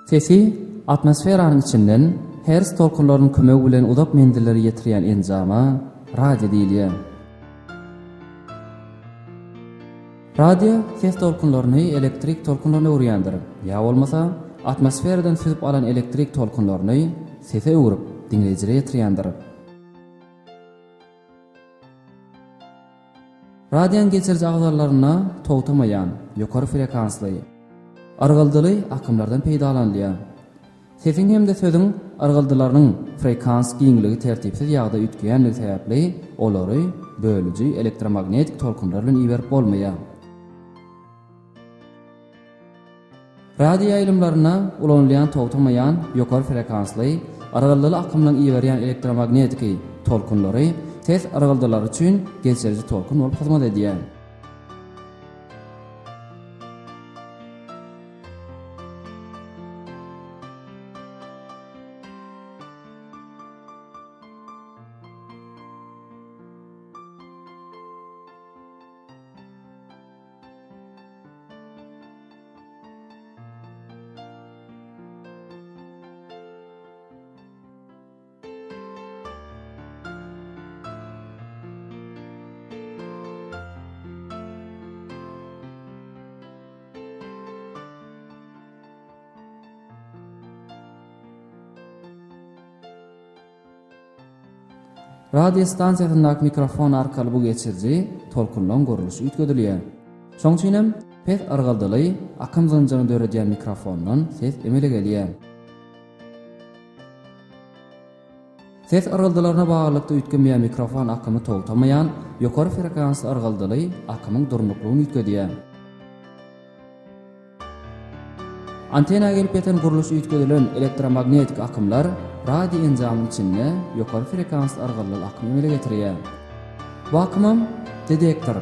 Sesi atmosferanyň içinden Hers tolkunlarynyň kömegi bilen uzak mendilleri ýetirýän enjama radio diýilýär. Radio ses tolkunlaryny elektrik tolkunlaryna urýandyr. Ya bolmasa atmosferadan süzüp alan elektrik tolkunlaryny sese urup dinleýijilere ýetirýändir. Radiýan geçirji agzarlaryna togtamaýan ýokary frekansly, argaldyly akymlardan peýdalanýar. Sesin hem de sözüň argaldylarynyň frekans giňligi tertipsiz ýagda ütgeýänligi sebäpli olary bölüji elektromagnetik tolkunlar bilen iýerip bolmaýar. Radio ýaýlymlaryna ulanylýan togtamaýan ýokary frekansly, argaldyly akymlaryň iýerýän elektromagnetik tolkunlary ses argaldylar üçin geçirji tolkun bolup hyzmat edýär. Radio stansiýasyndaky mikrofon arkaly bu geçirji tolkunlaryň gurulşy ütgedilýär. Şoň üçinem pes argaldyly akym zanjaryny döredýän mikrofondan ses emele gelýär. Ses argaldylaryna baglanykda ütgenmeýän mikrofon akymy togtamaýan ýokary frekansly argaldyly akymyň durnuklugyny ütgedýär. Antena gelip ýeten gurulşy ütgedilen elektromagnetik akymlar radio enjamynyň içinde ýokary frekansly argaldyly akymy emele getirýär. Bu akym detektor,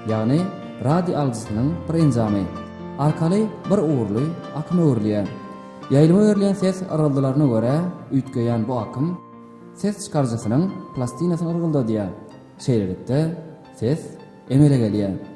ýagny radio algysynyň bir enjamy arkaly bir uğurly akymy öwrilýär. Ýaýlyma öwrilen ses argaldylaryna görä ütgeýän bu akym ses çykarjysynyň plastinasyny argaldadýar. Şeýlelikde ses emele gelýär.